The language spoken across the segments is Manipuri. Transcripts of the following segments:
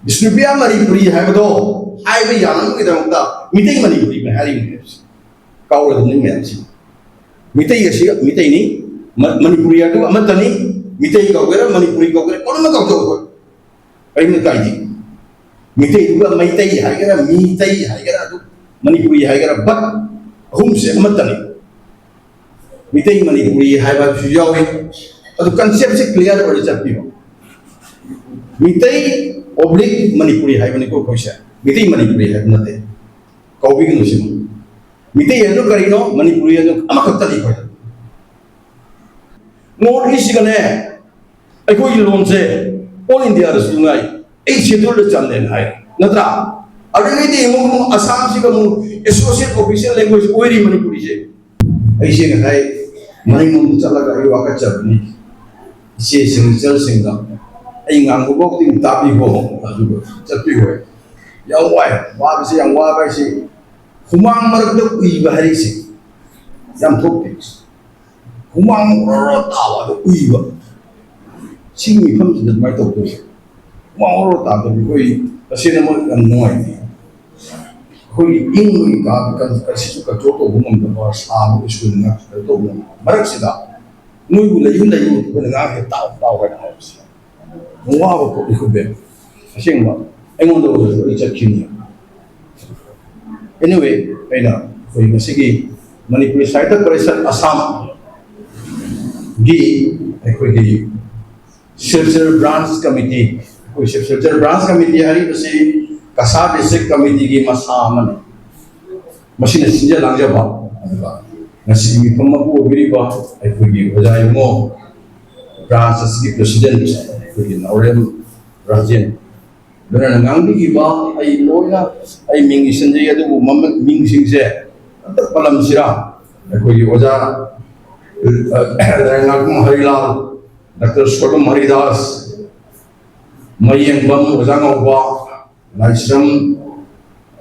Bisnupiya Manipuri Habdo, Highway Yanam with the Mitay Manipuri Harry Cower the Nims. Mitay Yashi, Mitani, Manipuria to Amatani, Mitay Gogera, Manipuri Gogera, Konamago. I'm the Kaiji. Mitay, Mitay, Hagara, Mitay, Hagara, Manipuri Hagara, but whom said Matani? Mitay Manipuri Hava Fujawi, the concept clear or is a people. Mitay oblique Manipuri Havaniko Kosha, Mitay Manipuri have nothing. Kobi Nusim. Mitay Yano Karino, Manipuri, Amakatali. More is gonna I go you don't say, all India is Lungai, 8 scheduled Chandan High. Natra, Adamiti, Assam Sikamu, associate official language, Ori Manipuri. I say, High, Manimum Talaga, Waka she is in Zelsinga. Ingang walked in Tabi home, just be away. Young wife, Bobby, young wife, I say, Humang Mark we Barisi, young topics. Humang Rota, the Uiva. See me come to the Mito Bush. Rota, the way a cinnamon and no idea. Who in God because I took a total woman the boss, which will not a total Marxida. No, you let you when I have our house. Wow, it could be. I think I want to reach a Kenya. Anyway, I know for you, Sigi, Manipuri side of President Assam. Gi, I could give Shelter Branch Committee, which Shelter Branch Committee, I to say Kasar District Committee, Masam, Machine Sinja Langjaba. Nasi from a poor river, I could give Rajaimo, Branch President. Orem Rajan. Then Nangi Iba, I Loya, I Ming Sanjay, the woman Ming Singse, Palam Sira, I could use Oza, Rangakum Harilal, Dr. Sotom Haridas, Mayang Bam, Ozanova, Nashram,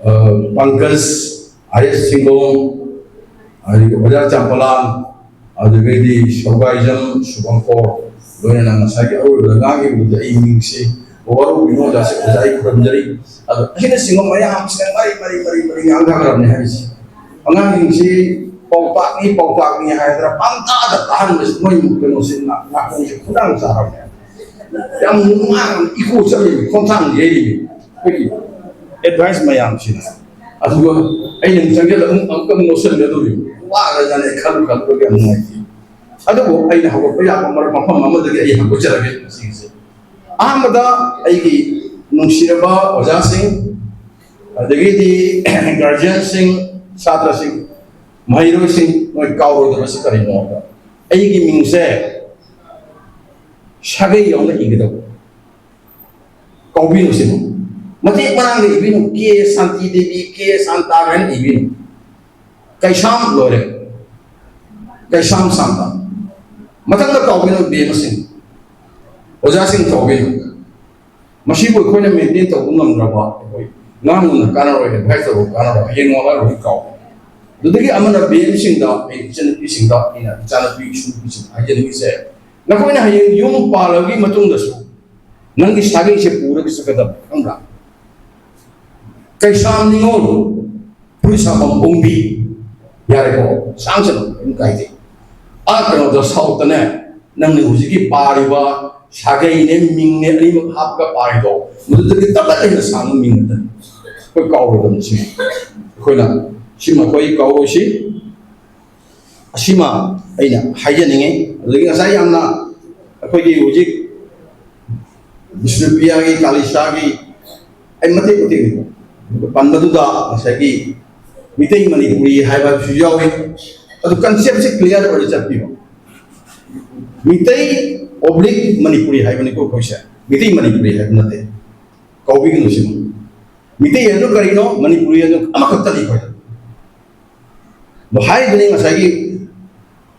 Pankas, Ayas Singom, Oza Champalan, Adavedi, Shogaism, Subankor. When I'm a psychic, with the evening say, or we know that's a from Jerry. I hear a single my arms and very young Harris. Among say, Pogpaki, Hydra, Panta, the harmless money, not Kudang Sahara. Young man equals a content lady. Advise my arms. As well, I didn't get Uncle Mosen doing. Why than a color again? I don't have a prayer from Mama the Yakuja. Ahmada, Aiki, Nunshiraba, Ozasing, the Gidi, Guardian Sing, Satra Sing, Mahiro Sing, my cow, the Masakari Morta. Aiki means Shaggy on the Igdo. Cobino Sim. Mati Manang, even K. Santi Devi, K. Santa, and even Kaisham Lore, Kaisham Santa. Matanga Tobino Beamasing Ozasing Tobino Mashibu Queen maintained to Unam Raba, Namun Canara advisor of Canara, Yenwala Ricau. Do they Amana Beamsing dog, a fishing dog in a Janabi should I didn't say. Nakoina Yum Palagi Matundasu Nangi Stagi Shepura is a Kanga Kaisham Ningolo Purisam Umbi Yareko, Sanction in Kaiti. After the South Namni Uziki Pariba, Shagay name Ming Hapka Parido, the Tata in the San Ming. We call them Kuna Shima Koi Kawoshi Shima Aina Hayaning, Ling Sayana, Akogi Uji Bisnupiagi, Kalishagi, and Mati Pandaduda, Sagi, Mitay Manipuri, Hava Fujawi. The concept is clear or is a people. Mitay oblique Manipuri Havaniko Kosha. Mitay Manipuri have nothing. Kobi Nusim. Mitay Yano Karino, Manipuri, Amakatali. The high name as I give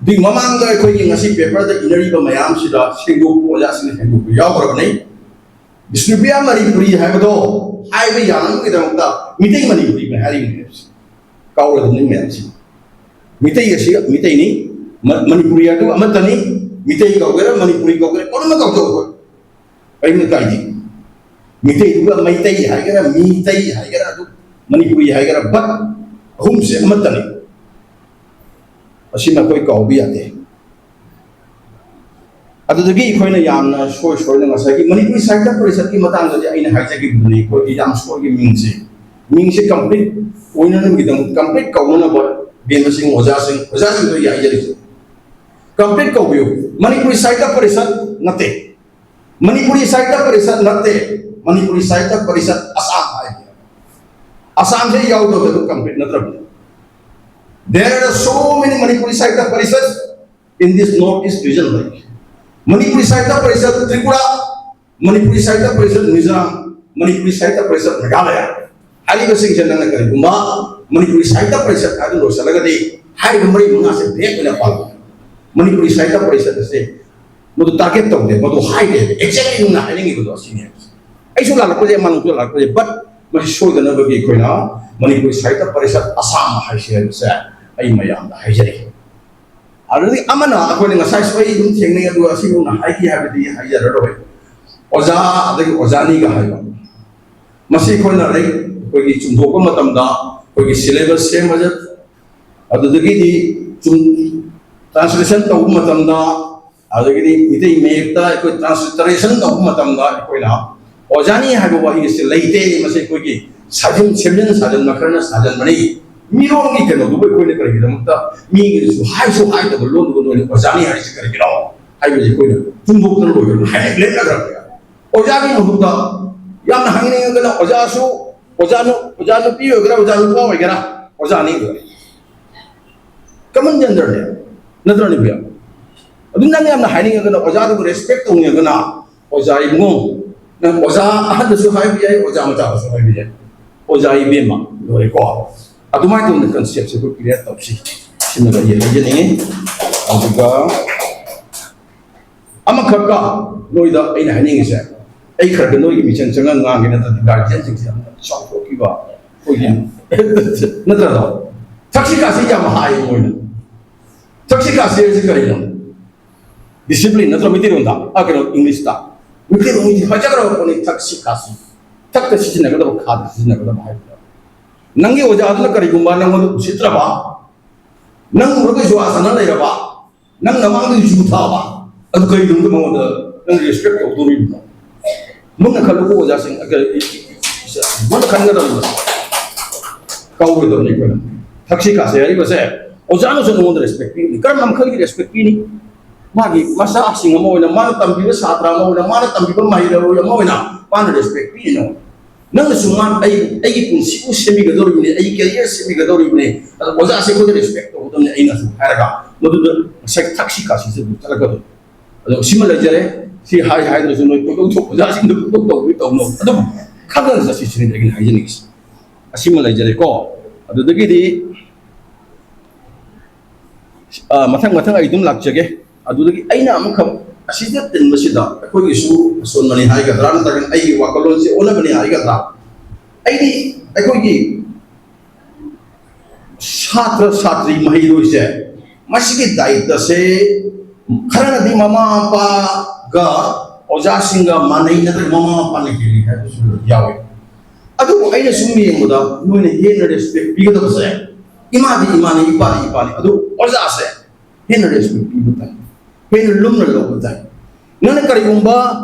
the Mamanga Koyi Nasi paper, the Inariba Mayam Shida, Shingo, Ojas and Yago. Bisnupia Manipuri Havado, Highway Yanam with the Mitay Manipuri having lips. Cover the name. Mitay Yashi, Mitay Manipuria to Amatani, Mitay Gogera, Manipuri Gogera, Konamago. I'm the Kaiji. मिते दुगा मैतई हाइगरा मीतई हाइगरा दु मणिपुरी हाइगरा बट अहुम से अमतनी असिमा कोई काउबी आते अदुदगी खोइना यामना सोय सोयना ngasai मणिपुरी साहित्य परिषद की मतंग जे आइना हाइजागी बुनी को याम सोय मिंगसे कंप्लीट ओइना नगिदम कंप्लीट काउना ब बेमसिंग ओजा सिंह तो याइजरी कंप्लीट काउबियो मणिपुरी साहित्य परिषद नते मणिपुरी साहित्य परिषद नते मणिपुरी साहित्य परिषद असम से याव तो complete नत्रब there are so many Manipuri Sahitya Parishad in this northeast region like Manipuri Sahitya Parishad Tripura Manipuri Sahitya Parishad Mizoram Manipuri Sahitya Parishad Meghalaya hali basing jangan kari gumba Manipuri Sahitya Parishad adu lo salagadi hari gumari munga se break na pal Manipuri Sahitya Parishad se modu target tau de modu high de exactly na haling ibu do sini ai so la ko je manu to la ko je but masih show de na bagi ko na Manipuri Sahitya Parishad Assam hai se se ai mayam da hai jari already amana ako ni ngasai soi dum theng ni adu asi na hai ki ha bi hai jar ro oza adagi ozani ga hai masi ko na rei ko gi chum do ko matam da ko gi syllabus sem majat adudagi di chum translation to matam da adagi di ite me ta ko translation to matam da ko na ozani ha go wa hi se leite masi ko gi sajin sajin makarna sajin mani Mirong ni kena dubai kau ni kerja kita, mutta minggu itu hai tu belum tu ni ojani hari se kerja kita, hai biji kau ni, tunggu tu loh, hai leh nak kerja, ojani mutta, yang nak ni kena ojanu piu kerja ojanu kau kerja, ojani kerja, kaman gender ni, nanti ni biar, abis nanti yang nak ni kena ojanu respect tu ni kena, ojai mung, nah ojah ada suhai biar, ojah macam suhai biar, ojai biar mak, dua ekor. Adumai tu nak konsep sebut clear top sih. Sini lagi ni. Juga amak kakak noi dah ini hani ni saya. Kerja noi macam jangan ngang kita tadi guardian sih. Shock kiba. Koin. Nanti dah. Taksi kasih jam hai moi. Taksi kasih sih kerja. Disiplin nanti mesti ronda. Agar English tak. Mesti ronda. Macam kalau kau ni taksi kasih. Tak taksi sih nak ada khad sih nak ada bahaya. Nangi oja adla kari gumba nang modu sitra ba nang urga suasana lai ba nang namang du jutha ba adu kai dum dum modu nang respect ko duri ba mun na khalu ko oja sing agar mun khanga dam kau ko dum ni ko taksi ka se ai ba se oja no so modu respect ni kar nam khali respect ni magi masa asing mo na man tambi satra mo na man tambi mai ra yo mo na pan respect ni no nang suman ai pun siu semi gador ni ai career semi gador ni oja se ko respect to dum ni ai na su haraga modu sek taksi ka si se talaga ado simal jare si hai do no ko to oja sing do to no ado khagan sa si sini dagin hygienic simal jare ko ado dagi di mathang ai dum lak jage ado dagi ai na am kham Asisnya ten masida, aku isu son mani hari kadran, tapi ai wakalon si ona mani hari kadran. Ai aku ini satri mahiru ise, masih kita itu se, karena di mama apa ga, oja singa mana ini tu mama apa lagi ni, itu sudah jauh. Aduh, ai sumi yang muda, nu ini hen respect, biar tu se, imani, aduh, oja se, hen respect biar tu. Hen lum na lo betai. Nana kari gumba,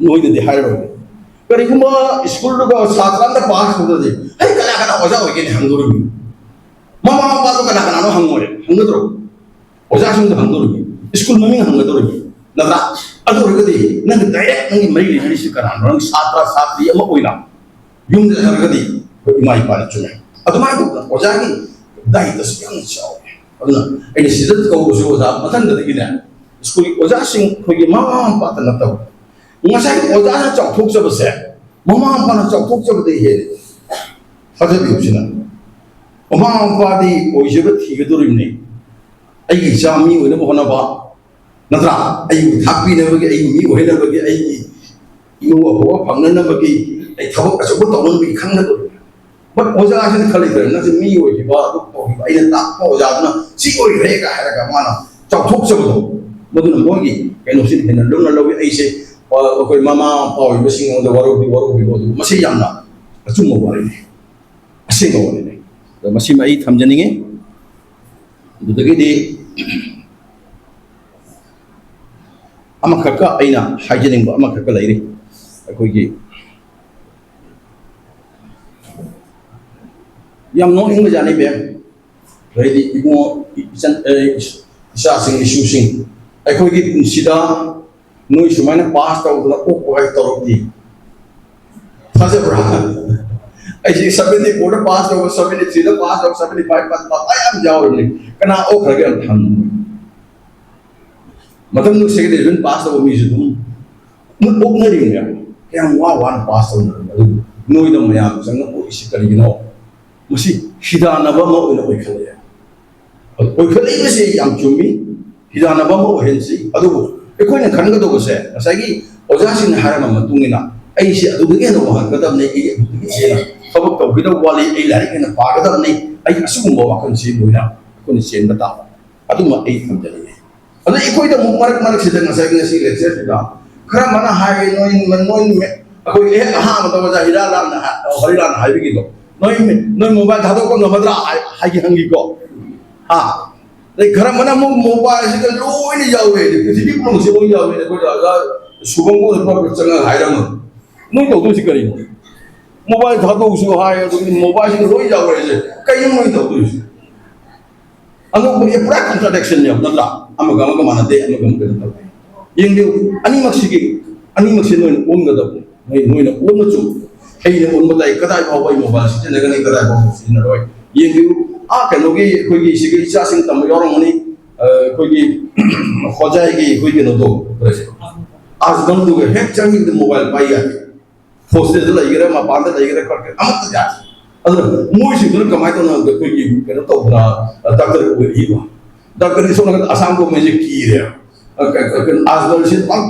noi de hai ro. Kari gumba school ro ga satran da pass hoda de. Hai kana oja hoye ni hanguru ni. Mama pa to kana no hangore. Hangudro. Oja sung da hanguru ni. School mami hangudro ni. Nada. Ado ro de. Nang direct nang mai ni si kana no satra satri ama oila. Yung da ro de. Ko imai pa ni chune. Ado ma to oja ni dai ta siang chao. Aduna ini sidat kau usul oja matan da digina school oja sing khogi mama pa ta na taw ngasai oja na chok thuk sa base mama pa na chok thuk sa de he hada bi usina mama pa di oje ba thi ga dur ni ai gi jami we na mo na ba natra ai thakpi na ba gi ai mi we na ba gi ai yu ho phang na ba gi ai thawak aso bo taw bi khang na but oja asin khali ber na se mi oi ba du ko ai na ta ko oja na si oi re ka ha ga ma na chok thuk sa bo mo du na mo gi kai no sin hen lo na lo ai se ꯑꯩꯈꯣꯏ ꯃꯃꯥ ꯃꯄꯥ ꯑꯣꯏꯕꯁꯤꯡꯗ ꯋꯥꯔꯧꯕꯤꯕ ꯑꯗꯨ ꯃꯁꯤ ꯌꯥꯝꯅ ꯑꯆꯨꯝꯕ ꯋꯥꯔꯤꯅꯤ ꯑꯁꯦꯡꯕ ꯋꯥꯔꯤꯅꯤ ꯑꯗꯣ ꯃꯁꯤꯃ ꯑꯩ ꯊꯝꯖꯅꯤꯡꯉꯤ ꯑꯗꯨꯗꯒꯤꯗꯤ ꯑꯃꯈꯛꯀ ꯑꯩꯅ ꯍꯥꯏꯖꯅꯤꯡꯕ ꯑꯃꯈꯛꯀ ꯂꯩꯔꯤ ꯑꯩꯈꯣꯏꯒꯤ ꯌꯥꯝ ꯅꯣꯛꯅꯤꯡꯕꯖꯥꯠꯅꯤ ꯃꯦꯝ ꯑꯗꯩꯗꯤ ꯏꯕꯨꯡꯉꯣ ꯏꯆꯥꯁꯤꯡ ꯏꯁꯨꯁꯤꯡ ꯑꯩꯈꯣꯏꯒꯤ ꯄꯨꯟꯁꯤꯗ ꯅꯣꯏ ꯁꯨꯃꯥꯏꯅ ꯄꯥꯁ ꯇꯧꯗꯅ ꯑꯣꯛꯄ ꯍꯥꯏ ꯇꯧꯔꯛꯇꯤ ꯊꯥꯖꯕ꯭ꯔꯥ ꯑꯩꯁꯤ 74ꯗ ꯄꯥꯁ ꯇꯧꯕ 73ꯗ ꯄꯥꯁ ꯇꯧꯕ 75 ꯄꯥꯁ ꯇꯧꯕ ꯌꯥꯝ ꯌꯥꯎꯔꯤꯕꯅꯤ ꯀꯅꯥ ꯑꯣꯛꯈ꯭ꯔꯒꯦ ꯑꯝꯇ ꯍꯪꯉꯨ ꯃꯇꯝꯗꯨ ꯁꯦꯀꯦꯟꯗꯔꯤ ꯂꯦꯚꯦꯜ ꯄꯥꯁ ꯇꯧꯕ ꯃꯤꯁꯨ ꯑꯗꯨꯝ ꯑꯣꯛꯅꯔꯤꯕꯅꯦ ꯀꯌꯥꯝ ꯋꯥꯅ ꯄꯥꯁ ꯇꯧꯅꯔꯕꯅꯣ ꯑꯗꯨꯕꯨ ꯅꯣꯏꯗ ꯃꯌꯥꯝ ꯆꯪꯅ ꯑꯣꯛꯏꯁꯤ ꯀꯔꯤꯒꯤꯅꯣ ꯃꯁꯤ ꯍꯤꯗꯥꯟꯅꯕ ꯑꯃ ꯑꯣꯏꯅ ꯑꯣꯏꯈꯠꯂꯛꯑꯦ ꯑꯣꯏꯈꯠꯂꯛꯏꯕꯁꯤ ꯌꯥꯝ ꯆꯨꯝꯃꯤ ꯍꯤꯗꯥꯟꯅꯕ ꯑꯃ ꯑꯣꯏꯍꯟꯁꯤ ꯑꯗꯨꯕꯨ ꯑꯩꯈꯣꯏꯅ ꯈꯟꯒꯗꯧꯕꯁꯦ ꯉꯁꯥꯏꯒꯤ ꯑꯣꯖꯥꯁꯤꯡꯅ ꯍꯥꯏꯔꯕ ꯃꯇꯨꯡ ꯏꯟꯅ ꯑꯩꯁꯦ ꯑꯗꯨꯗꯒꯤ ꯍꯦꯟꯅ ꯋꯥꯍꯟꯒꯗꯕꯅꯤ ꯑꯩ ꯑꯗꯨꯗꯒꯤ ꯍꯦꯟꯅ ꯊꯕꯛ ꯇꯧꯒꯗꯕ ꯋꯥꯠꯂꯤ ꯑꯩ ꯂꯥꯏꯔꯤꯛ ꯍꯦꯟꯅ ꯄꯥꯒꯗꯕꯅꯤ ꯑꯩ ꯑꯁꯤꯒꯨꯝꯕ ꯋꯥꯈꯜꯁꯤ ꯂꯣꯏꯅ ꯑꯩꯈꯣꯏꯅ ꯆꯦꯟꯕ ꯇꯥꯕ ꯑꯗꯨꯃ ꯑꯩ ꯊꯝꯖꯅꯤꯡꯉꯤ ꯑꯗꯨ ꯑꯩꯈꯣꯏꯗ ꯑꯃꯨꯛ ꯃꯔꯛꯁꯤꯗ ꯉꯁꯥꯏꯒꯤ ꯉꯁꯤ ꯂꯦꯛꯆꯔꯁꯤꯗ ꯈꯔ ꯑꯃꯅ ꯍꯥꯏ ꯅꯣꯏ ꯑꯩꯈꯣꯏ ꯍꯦꯛ ꯑꯍꯥꯟꯕꯗ ꯑꯣꯖꯥ ꯍꯔꯤꯔꯥꯟꯅ ꯍꯥꯏꯕꯒꯤꯗꯣ ꯅꯣꯏ ꯃꯣꯕꯥꯏꯜ ꯊꯥꯗꯣꯛꯄ ꯉꯝꯒꯗ꯭ꯔꯥ ꯍꯪꯉꯤꯀꯣ ꯑꯗꯩ ꯈꯔ ꯑꯃꯅ ꯑꯃꯨꯛ ꯃꯣꯕꯥꯏꯜꯁꯤꯗ ꯂꯣꯏꯅ ꯌꯥꯎꯋꯦ ꯄ꯭ꯔꯤꯊꯤꯕꯤ ꯄꯨꯝꯅꯃꯛꯁꯦ ꯂꯣꯏ ꯌꯥꯎꯋꯦ ꯑꯩꯈꯣꯏꯗ ꯑꯣꯖꯥ ꯁꯨꯕꯪꯒꯣꯗ ꯆꯪꯉꯒ ꯍꯥꯏꯔꯝꯃ ꯅꯣꯏ ꯇꯧꯗꯣꯏꯁꯤ ꯀꯔꯤꯅꯣ ꯃꯣꯕꯥꯏꯜ ꯊꯥꯗꯣꯛꯎꯁꯨ ꯍꯥꯏ ꯑꯗꯨꯒꯤ ꯃꯣꯕꯥꯏꯜꯁꯤꯗ ꯂꯣꯏ ꯌꯥꯎꯔꯦꯁꯦ ꯀꯩꯅꯣ ꯅꯣꯏ ꯇꯧꯗꯣꯏꯁꯤ ꯑꯉꯛꯄꯗꯤ ꯄꯨꯔꯥ ꯀꯟꯇ꯭ꯔꯥꯗꯤꯛꯁꯟ ꯌꯥꯎ ꯅꯠꯇ꯭ꯔꯥ ꯑꯃꯒ ꯃꯥꯟꯅꯗꯦ ꯑꯃꯒ ꯀꯩꯅꯣ ꯇꯧꯗꯦ ꯌꯦꯡꯕꯤꯌꯨ ꯑꯅꯤꯃꯛꯁꯤ ꯅꯣꯏꯅ ꯑꯣꯟꯒꯗꯕꯅꯤ ꯅꯣꯏꯅ ꯑꯣꯟꯕꯁꯨ ꯑꯩꯅ ꯑꯣꯟꯕ ꯇꯥꯏ ꯀꯗꯥꯏ ꯐꯥꯎꯕ ꯑꯩ ꯃꯣꯕꯥꯏꯜ ꯁꯤꯖꯤꯟꯅꯒꯅꯤ ꯀꯗꯥꯏ ꯐꯥꯎꯕ ꯁꯤꯖꯤꯟꯅꯔꯣꯏ ꯌꯦꯡꯕꯤꯌꯨ ꯀꯩꯅꯣꯒꯤ ꯑꯩꯈꯣꯏꯒꯤ ꯁꯤꯒꯤ ꯏꯆꯥꯁꯤꯡ ꯇꯝꯕ ꯌꯥꯎꯔꯝꯒꯅꯤ ꯑꯩꯈꯣꯏꯒꯤ ꯍꯣꯖꯥꯏꯒꯤ ꯑꯩꯈꯣꯏ ꯀꯩꯅꯣꯗꯣ ꯑꯁꯕꯪꯗꯨꯒ ꯍꯦꯛ ꯆꯪꯈꯤꯕꯗ ꯃꯣꯕꯥꯏꯜ ꯄꯥꯏ ꯌꯥꯗꯦ ꯍꯣꯁꯇꯦꯜꯗ ꯂꯩꯒꯦꯔꯥ ꯃꯄꯥꯟꯗ ꯂꯩꯒꯦꯔꯥ ꯈꯣꯠꯀꯦꯔꯥ ꯑꯃꯠꯇ ꯌꯥꯗꯦ ꯑꯗꯨꯅ ꯃꯣꯏꯁꯤꯡꯗꯨꯅ ꯀꯃꯥꯏꯅ ꯇꯧꯅ ꯑꯩꯈꯣꯏꯒꯤ ꯀꯩꯅꯣ ꯇꯧꯗꯅ ꯗꯥꯛꯇꯔ ꯑꯣꯏꯔꯛꯏꯕ ꯗꯥꯛꯇꯔꯒꯤ ꯁꯣꯝ ꯅꯥꯀꯟꯗ ꯑꯁꯥꯝ ꯒꯣꯔꯃꯦꯟꯁꯦ ꯀꯤꯔꯦ ꯑꯁꯕꯪꯁꯤ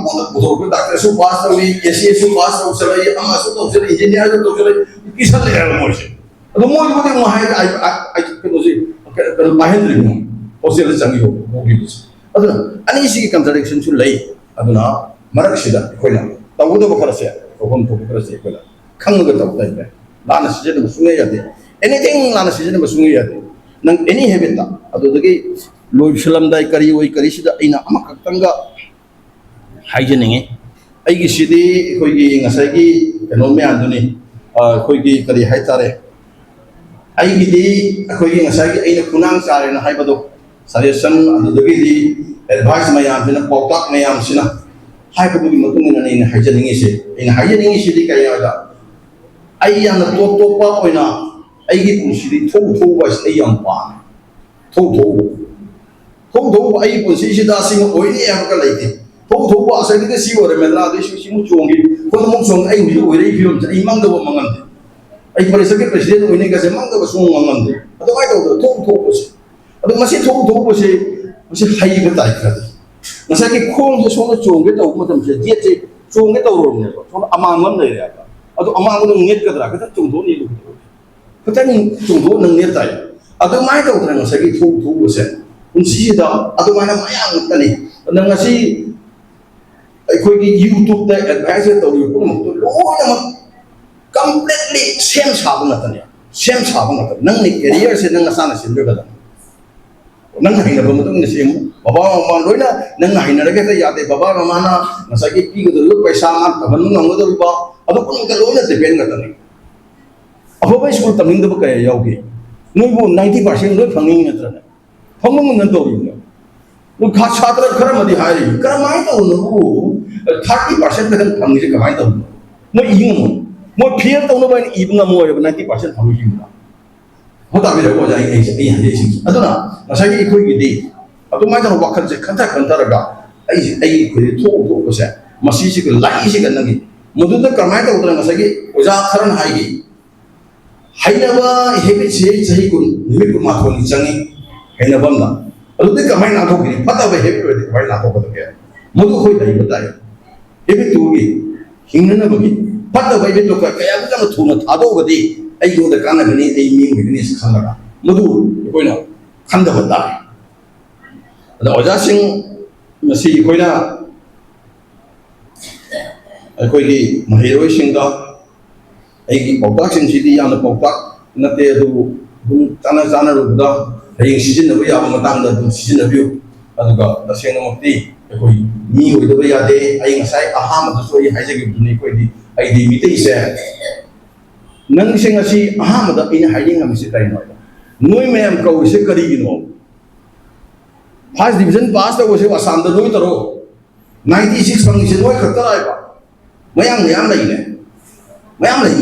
ꯄꯨꯊꯣꯔꯛꯄ ꯗꯥꯛꯇꯔꯁꯨ ꯄꯥꯁ ꯇꯧꯏ ꯑꯦꯁꯤꯁꯨ ꯄꯥꯁ ꯇꯧꯁꯜꯂꯛꯏ ꯑꯃꯁꯨ ꯇꯧꯁꯜꯂꯛꯏ ꯏꯟꯖꯤꯅꯤꯌꯥꯔꯁꯨ ꯇꯧꯁꯜꯂꯛꯏ ꯀꯤꯁꯜꯂꯛꯑꯦꯕ ꯃꯣꯏꯁꯦ ꯑꯗꯣ ꯃꯣꯏꯕꯨꯗꯤ ꯑꯃꯨꯛ ꯀꯩꯅꯣꯁꯤ ꯀꯩꯅꯣ ꯄꯥꯏꯍꯟꯗ꯭ꯔꯤꯕꯅꯣ ꯍꯣꯁꯇꯦꯜꯗ ꯆꯪꯈꯤꯕꯁꯦ ꯑꯗꯨꯅ ꯑꯅꯤꯁꯤꯒꯤ ꯀꯟꯇ꯭ꯔꯗꯤꯛꯁꯟꯁꯨ ꯂꯩ ꯑꯗꯨꯅ ꯃꯔꯛꯁꯤꯗ ꯑꯩꯈꯣꯏꯅ ꯇꯧꯒꯗꯕ ꯈꯔꯁꯦ ꯇꯧꯐꯝ ꯊꯣꯛꯄ ꯈꯔꯁꯦ ꯑꯩꯈꯣꯏꯅ ꯈꯪꯉꯒ ꯇꯧ ꯇꯥꯏꯕ ꯂꯥꯟꯅ ꯁꯤꯖꯤꯟꯅꯕ ꯁꯨꯡꯌꯥ ꯌꯥꯗꯦ ꯑꯦꯅꯤꯊꯤꯡ ꯂꯥꯟꯅ ꯁꯤꯖꯤꯟꯅꯕ ꯁꯨꯡꯌꯥ ꯌꯥꯗꯦ ꯅꯪ ꯑꯦꯅꯤ ꯍꯦꯕꯤꯠꯇ ꯑꯗꯨꯗꯒꯤ ꯂꯣꯏꯁꯤꯜꯂꯝꯗꯥꯏ ꯀꯔꯤ ꯑꯣꯏ ꯀꯔꯤꯁꯤꯗ ꯑꯩꯅ ꯑꯃꯈꯛꯇꯪꯒ ꯍꯥꯏꯖꯅꯤꯡꯉꯤ ꯑꯩꯒꯤꯁꯤꯗꯤ ꯑꯩꯈꯣꯏꯒꯤ ꯉꯁꯥꯏꯒꯤ ꯀꯩꯅꯣ ꯃꯌꯥꯝꯗꯨꯅꯤ ꯑꯩꯈꯣꯏꯒꯤ ꯀꯔꯤ ꯍꯥꯏꯇꯥꯔꯦ ꯑꯩꯒꯤꯗꯤ ꯑꯩꯈꯣꯏꯒꯤ ꯉꯁꯥꯏꯒꯤ ꯑꯩꯅ ꯈꯨꯅꯥꯡ ꯆꯥꯔꯦꯅ ꯍꯥꯏꯕꯗꯣ ꯁꯖꯦꯁꯟ ꯑꯗꯨꯗꯒꯤꯗꯤ ꯑꯦꯗꯚꯥꯏꯁ ꯃꯌꯥꯝꯁꯤꯅ ꯄꯥꯎꯇꯥꯛ ꯃꯌꯥꯝꯁꯤꯅ ꯍꯥꯏꯕꯗꯨꯒꯤ ꯃꯇꯨꯡ ꯏꯟꯅ ꯑꯩꯅ ꯍꯥꯏꯖꯅꯤꯡꯉꯤꯁꯤꯗꯤ ꯀꯔꯤ ꯍꯥꯏꯕꯗ ꯑꯩ ꯌꯥꯝꯅ ꯇꯣꯞ ꯇꯣꯞꯄ ꯑꯣꯏꯅ ꯑꯩꯒꯤ ꯄꯨꯟꯁꯤꯗꯤ ꯊꯣꯛꯎꯕ ꯍꯥꯏꯁꯤ ꯑꯩ ꯌꯥꯝ ꯄꯥꯝꯃꯦ ꯊꯣꯛꯎꯕ ꯑꯩꯒꯤ ꯄꯨꯟꯁꯤꯁꯤꯗ ꯑꯁꯤꯃ ꯑꯣꯏꯅꯤ ꯍꯥꯏꯕꯒ ꯂꯩꯇꯦ ꯊꯣꯛꯎꯕ ꯑꯁꯤꯗꯤ ꯁꯤ ꯑꯣꯏꯔꯝꯃꯦꯗꯅ ꯑꯗꯩꯁꯨ ꯁꯤꯃꯨꯛ ꯆꯣꯡꯈꯤ ꯈꯨꯗꯃꯨꯛ ꯆꯣꯡꯉꯤ ꯑꯩ ꯍꯧꯖꯤꯛ ꯑꯣꯏꯔꯛꯏ ꯐꯤꯕꯝꯁꯦ ꯑꯩ ꯃꯪꯗꯕ ꯃꯪꯉꯝꯗꯦ ꯑꯩ ꯄꯔꯤꯁꯠꯀꯤ ꯄ꯭ꯔꯁꯤꯗꯦꯟ ꯑꯣꯏꯅꯤꯒꯁꯦ ꯃꯪꯗꯕ ꯁꯨꯡ ꯉꯝꯗꯦ ꯑꯗꯨꯃꯥꯏꯅ ꯇꯧꯗꯅ ꯊꯣꯛꯄꯁꯦ ꯑꯗꯣ ꯃꯁꯤ ꯊꯣꯛꯄꯁꯦ ꯃꯁꯤ ꯍꯩꯕ ꯇꯥꯏ ꯈꯔꯗꯤ ꯉꯁꯥꯏꯒꯤ ꯈꯣꯡꯁꯦ ꯁꯣꯝꯗ ꯆꯣꯡꯒꯦ ꯇꯧꯕ ꯃꯇꯝꯁꯦ ꯌꯦꯠꯁꯦ ꯆꯣꯡꯒꯦ ꯇꯧꯔꯕꯅꯦꯕ ꯁꯣꯝꯗ ꯑꯃꯥꯡꯕ ꯑꯃ ꯂꯩꯔꯦꯕ ꯑꯗꯣ ꯑꯃꯥꯡꯕꯗꯣ ꯅꯦꯠꯀꯗ꯭ꯔꯥ ꯈꯤꯇꯪ ꯆꯣꯡꯊꯣꯛꯅꯤ ꯈꯤꯇꯪ ꯆꯣꯡꯊꯣꯛ ꯅꯪ ꯅꯦꯠ ꯇꯥꯏ ꯑꯗꯨꯃꯥꯏꯅ ꯇꯧꯗꯅ ꯉꯁꯥꯏꯒꯤ ꯊꯣꯛꯄꯁꯦ ꯄꯨꯟꯁꯤꯁꯤꯗ ꯑꯗꯨꯃꯥꯏꯅ ꯃꯌꯥꯝ ꯉꯥꯛꯇꯅꯤ ꯑꯗꯨꯅ ꯉꯁꯤ ꯑꯩꯈꯣꯏꯒꯤ ꯌꯨꯇ꯭ꯌꯨꯕꯇ ꯑꯦꯗꯚꯥꯏꯁ ꯇꯧꯔꯤꯕ ꯄꯨꯝꯅꯃꯛꯇꯣ ꯂꯣꯏꯅꯃꯛ ꯀꯝꯄ꯭ꯂꯤꯠꯂꯤ ꯁꯦꯝ ꯁꯥꯕ ꯉꯥꯛꯇꯅꯤ ꯅꯪꯅ ꯀꯦꯔꯤꯌꯔꯁꯦ ꯅꯪ ꯅꯁꯥꯅ ꯁꯦꯝꯖꯒꯗꯕꯅꯤ ꯅꯪꯅ ꯍꯩꯅꯕ ꯃꯇꯨꯡ ꯏꯟꯅ ꯁꯦꯝꯃꯨ ꯕꯕꯥ ꯃꯃꯥ ꯂꯣꯏꯅ ꯅꯪꯅ ꯍꯩꯅꯔꯒ ꯍꯦꯛꯇ ꯌꯥꯗꯦ ꯕꯕꯥ ꯃꯃꯥꯅ ꯉꯁꯥꯏꯒꯤ ꯄꯤꯒꯗꯧꯔꯤꯕ ꯄꯩꯁꯥ ꯇꯝꯍꯟꯕ ꯉꯝꯒꯗꯧꯔꯤꯕ ꯑꯗꯨ ꯄꯨꯝꯅꯃꯛꯇ ꯂꯣꯏꯅ ꯗꯤꯄꯦꯟ ꯉꯥꯛꯇꯅꯤ ꯑꯐꯕ ꯁ꯭ꯀꯨꯜ ꯇꯝꯅꯤꯡꯗꯕ ꯀꯌꯥ ꯌꯥꯎꯒꯦ ꯅꯣꯏꯕꯨ 90% ꯂꯣꯏ ꯐꯪꯅꯤꯡꯉꯤ ꯅꯠꯇ꯭ꯔꯅꯦ ꯐꯪꯕ ꯉꯝꯗꯅ ꯇꯧꯔꯤꯕꯅꯦ ꯁꯥꯇ꯭ꯔ ꯈꯔꯃꯗꯤ ꯍꯥꯏꯔꯤ ꯀꯔꯝꯍꯥꯏꯅ ꯇꯧꯅꯕꯨ 30% ꯈꯛꯇꯪ ꯐꯪꯉꯤꯁꯦ ꯀꯃꯥꯏꯅ ꯇꯧꯕꯅꯣ ꯃꯣꯏ ꯉꯝꯃꯣꯏ ꯃꯣꯏ ꯐꯦꯜ ꯇꯧꯅꯕ ꯍꯥꯏꯅ ꯏꯕ ꯉꯝꯃꯣꯏꯕ 90% ꯐꯪꯉꯤꯁꯤꯡꯗꯨꯅ ꯇꯥꯕꯤꯔꯛꯄ ꯑꯣꯖꯥ ꯑꯩ ꯍꯥꯏꯖꯩꯁꯤꯡꯁꯦ ꯑꯗꯨꯅ ꯉꯁꯥꯏꯒꯤ ꯑꯩꯈꯣꯏꯒꯤꯗꯤ ꯑꯗꯨꯃꯥꯏꯅ ꯇꯧꯅ ꯋꯥꯈꯜꯁꯦ ꯑꯩꯈꯣꯏꯗꯤ ꯊꯣꯛꯄꯁꯦ ꯃꯁꯤꯁꯤꯒ ꯂꯥꯏꯁꯤꯒ ꯅꯪꯒꯤ ꯃꯗꯨꯗ ꯀꯃꯥꯏꯅ ꯇꯧꯗꯅ ꯉꯁꯥꯏꯒꯤ ꯑꯣꯖꯥ ꯈꯔꯅ ꯍꯥꯏꯈꯤ ꯍꯩꯅꯕ ꯍꯦꯕꯤꯠꯁꯦ ꯆꯍꯤ 19 ꯆꯪꯉꯤ ꯍꯩꯅꯕ ꯑꯃꯅ ꯑꯗꯨꯗꯤ ꯀꯃꯥꯏꯅ ꯅꯥꯊꯣꯛꯈꯤꯅꯤ ꯐꯠꯇꯕ ꯍꯦꯕꯤꯠ ꯑꯣꯏꯔꯗꯤ ꯀꯃꯥꯏꯅ ꯅꯥꯊꯣꯛꯀꯗꯒꯦ ꯃꯗꯨ ꯑꯩꯈꯣꯏ ꯂꯩꯕ ꯇꯥꯏ ꯍꯦꯕꯤꯠꯇꯨꯒꯤ ꯍꯤꯡꯅꯅꯕꯒꯤ ꯐꯠꯇꯕ ꯍꯦꯕꯤꯠꯇꯨ ꯀꯌꯥꯃꯨꯛ ꯌꯥꯝꯅ ꯊꯨꯅ ꯊꯥꯗꯣꯛꯑꯒꯗꯤ ꯑꯩꯉꯣꯟꯗ ꯀꯥꯟꯅꯒꯅꯤ ꯑꯩ ꯃꯤ ꯑꯣꯏꯒꯅꯤ ꯈꯜꯂꯒ ꯃꯗꯨ ꯑꯩꯈꯣꯏꯅ ꯈꯟꯗꯕ ꯇꯥꯏ ꯑꯗ ꯑꯣꯖꯥꯁꯤꯡ ꯉꯁꯤ ꯑꯩꯈꯣꯏꯅ ꯑꯩꯈꯣꯏꯒꯤ ꯃꯍꯩꯔꯣꯏꯁꯤꯡꯗ ꯑꯩꯒꯤ ꯄꯥꯎꯇꯥꯛꯁꯤꯡꯁꯤꯗꯤ ꯌꯥꯝꯅ ꯄꯥꯎꯇꯥꯛ ꯅꯠꯇꯦ ꯑꯗꯨꯕꯨ ꯑꯗꯨꯝ ꯆꯥꯟꯅꯔꯨꯕꯗ ꯍꯌꯦꯡ ꯁꯤꯖꯤꯟꯅꯕ ꯌꯥꯕ ꯃꯇꯥꯡꯗ ꯑꯗꯨꯝ ꯁꯤꯖꯤꯟꯅꯕꯤꯌꯨ ꯑꯗꯨꯒ ꯇꯁꯦꯡꯅꯃꯛꯇꯤ ꯑꯩꯈꯣꯏ ꯃꯤ ꯑꯣꯏꯗꯕ ꯌꯥꯗꯦ ꯑꯩ ꯉꯁꯥꯏ ꯑꯍꯥꯟꯕꯗꯁꯨ ꯑꯩ ꯍꯥꯏꯖꯈꯤꯕꯗꯨꯅꯤ ꯑꯩꯈꯣꯏꯗꯤ ꯑꯩꯗꯤ ꯃꯤꯇꯩꯁꯦ ꯅꯪꯁꯦ ꯉꯁꯤ ꯑꯍꯥꯟꯕꯗ ꯑꯩꯅ ꯍꯥꯏꯅꯤꯡꯉꯝꯃꯤꯁꯦ ꯀꯔꯤꯅꯣ ꯍꯥꯏꯕ ꯅꯣꯏ ꯃꯌꯥꯝ ꯀꯧꯔꯤꯁꯦ ꯀꯔꯤꯒꯤꯅꯣ ꯐꯥꯔꯁ ꯗꯤꯕꯤꯖꯟ ꯄꯥꯁ ꯇꯧꯕꯁꯦ ꯑꯁꯥꯝꯗ ꯅꯣꯏ ꯇꯧꯔꯣ 96 ꯐꯪꯉꯤꯁꯦ ꯅꯣꯏ ꯈꯛꯇ ꯍꯥꯏꯕ ꯃꯌꯥꯝ ꯂꯩꯅꯦ ꯃꯌꯥꯝ ꯂꯩ